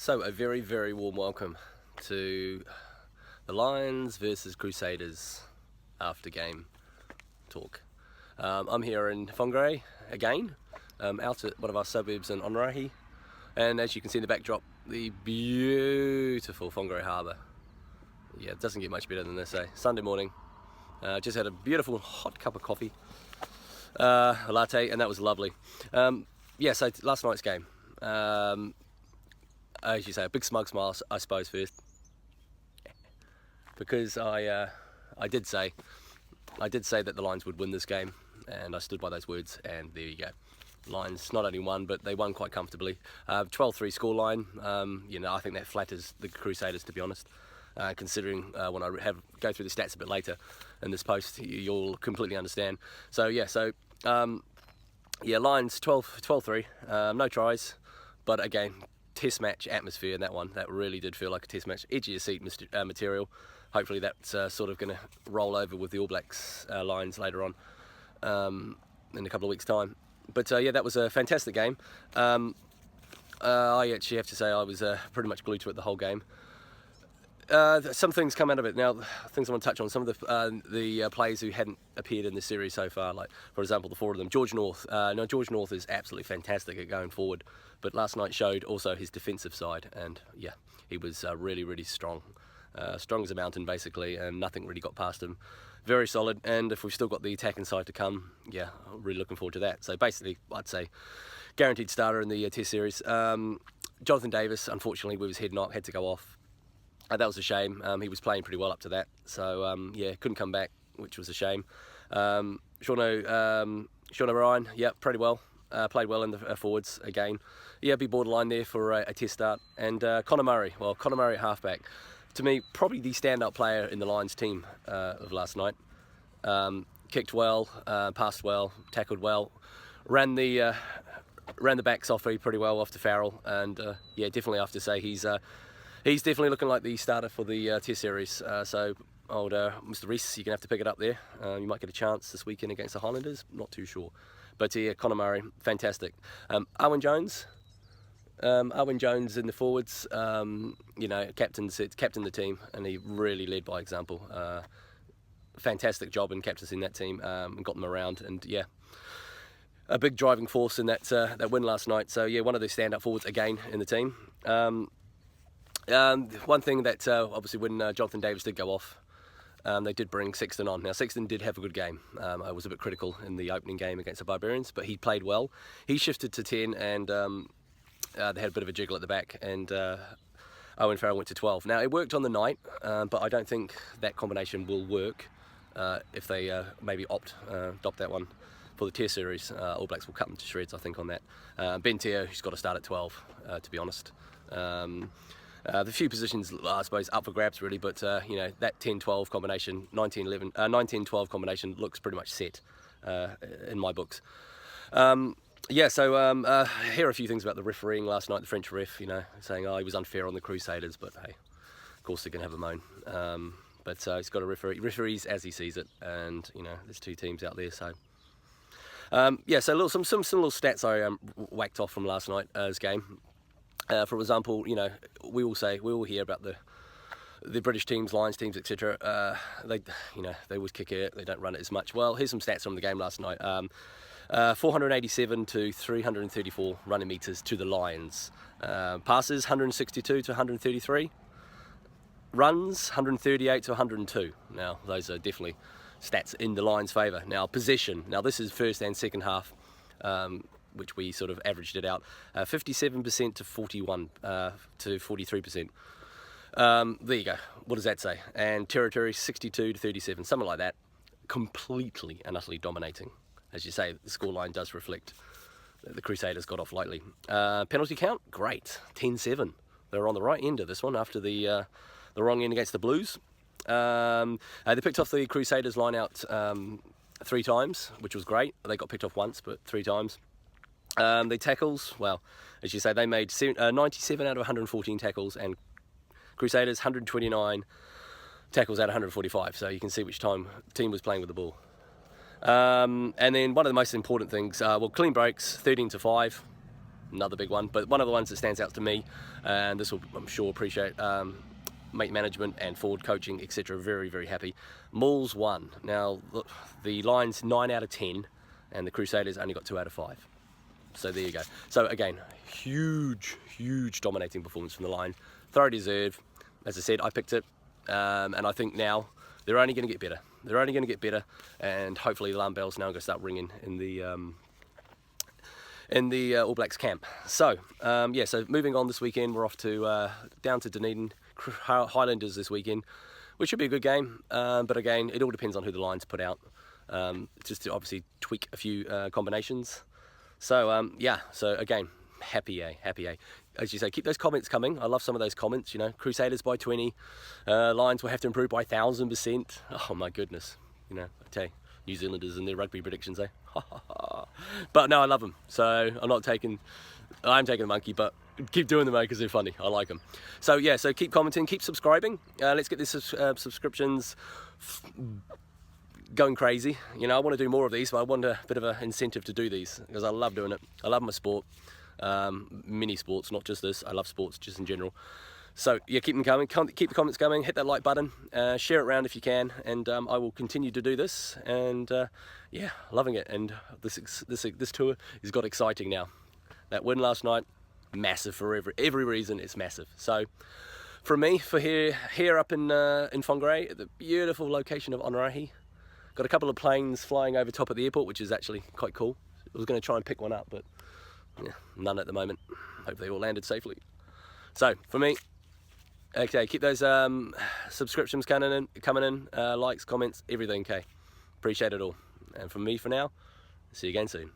So a very, very warm welcome to the Lions versus Crusaders after game talk. I'm here in Whangarei again, out at one of our suburbs in Onrahi, and as you can see in the backdrop, the beautiful Whangarei Harbour. Yeah, it doesn't get much better than this, eh? Sunday morning, just had a beautiful hot cup of coffee, a latte, and that was lovely. So last night's game. As you say, a big smug smile, I suppose, first, because I did say that the Lions would win this game, and I stood by those words, and there you go. Lions not only won, but they won quite comfortably. 12-3 scoreline. I think that flatters the Crusaders, to be honest. Considering when I go through the stats a bit later in this post, you'll completely understand. Lions 12-3, no tries, but again, test match atmosphere in that one. That really did feel like a test match, edge of your seat material. Hopefully that's sort of going to roll over with the All Blacks Lions later on in a couple of weeks' time. But that was a fantastic game. I actually have to say I was pretty much glued to it the whole game. Some things come out of it. Now, things I want to touch on, some of the players who hadn't appeared in the series so far, like, for example, the four of them. George North. George North is absolutely fantastic at going forward, but last night showed also his defensive side, and yeah, he was really, really strong. Strong as a mountain, basically, and nothing really got past him. Very solid, and if we've still got the attacking side to come, yeah, I'm really looking forward to that. So basically, I'd say guaranteed starter in the Test series. Jonathan Davis, unfortunately, with his head knock, had to go off. That was a shame. He was playing pretty well up to that, so couldn't come back, which was a shame. Sean O'Brien, pretty well. Played well in the forwards again. Yeah, be borderline there for a test start. And Connor Murray at halfback. To me, probably the standout player in the Lions team of last night. Kicked well, passed well, tackled well, ran the backs off pretty well off to Farrell, and definitely I have to say he's definitely looking like the starter for the Test series. Old Mr. Reese, you're going to have to pick it up there. You might get a chance this weekend against the Highlanders, not too sure. But Connor Murray, fantastic. Owen Jones in the forwards, captained the team, and he really led by example. Fantastic job in captaining that team, and got them around, and yeah, a big driving force in that win last night. So yeah, one of the standout forwards again in the team. One thing that obviously when Jonathan Davis did go off, they did bring Sexton on. Now Sexton did have a good game. I was a bit critical in the opening game against the Barbarians, but he played well. He shifted to 10, and they had a bit of a jiggle at the back, and Owen Farrell went to 12. Now it worked on the night, but I don't think that combination will work if they maybe adopt that one for the Test series. All Blacks will cut them to shreds, I think, on that. Ben Tear, who's got to start at 12, to be honest. The few positions, I suppose, up for grabs really, but that 10-12 combination, 19-12 combination looks pretty much set in my books. Here are a few things about the refereeing last night. The French ref, saying he was unfair on the Crusaders, but hey, of course they're going to have a moan. But he's got to referees as he sees it, and there's two teams out there, so. Some little stats I whacked off from last night's game. For example, we all hear about the British teams, Lions teams, etc. They always kick it. They don't run it as much. Well, here's some stats from the game last night. 487 to 334 running meters to the Lions. Passes 162 to 133. Runs 138 to 102. Now those are definitely stats in the Lions' favour. Now possession. Now this is first and second half. Which we sort of averaged it out, 57% to 43%. There you go. What does that say? And territory, 62 to 37, something like that. Completely and utterly dominating. As you say, the scoreline does reflect that the Crusaders got off lightly. Penalty count, great, 10-7. They were on the right end of this one after the wrong end against the Blues. They picked off the Crusaders line out 3 times, which was great. They got picked off once, but 3 times. The tackles, well, as you say, they made 97 out of 114 tackles, and Crusaders 129 tackles out of 145. So you can see which team was playing with the ball. And then one of the most important things, clean breaks, 13 to 5. another big one. But one of the ones that stands out to me, and this will, I'm sure, appreciate mate management and forward coaching, etc. Very, very happy. Mauls won. Now, the Lions 9 out of 10, and the Crusaders only got 2 out of 5. So there you go. So again, huge dominating performance from the Lions. Thoroughly deserved. As I said, I picked it, and I think now they're only going to get better. They're only going to get better, and hopefully the alarm bells now are going to start ringing in the All Blacks camp. So yeah, so moving on this weekend, we're off to down to Dunedin, Highlanders this weekend, which should be a good game. But again, it all depends on who the Lions put out, just to obviously tweak a few combinations. So yeah, so again, happy A. As you say, keep those comments coming. I love some of those comments, you know, Crusaders by 20, Lions will have to improve by 1,000%. Oh my goodness, you know, I tell you, New Zealanders and their rugby predictions, eh? But no, I love them, so I'm taking the monkey, but keep doing them, mate, because they're funny. I like them. So yeah, so keep commenting, keep subscribing. Let's get this subscriptions going crazy. You know, I want to do more of these, but I want a bit of an incentive to do these because I love doing it. I love my sport, many sports, not just this. I love sports just in general. So yeah, keep them coming. Keep the comments coming. Hit that like button. Share it around if you can, and I will continue to do this. And yeah, loving it. And this tour has got exciting now. That win last night, massive for every reason. It's massive. So from me, for here up in Whangarei, at the beautiful location of Onarahi. Got a couple of planes flying over top of the airport, which is actually quite cool. I was going to try and pick one up, but yeah, none at the moment. Hope they all landed safely. So for me, okay, keep those subscriptions coming in, likes, comments, everything, okay. Appreciate it all. And from me for now, see you again soon.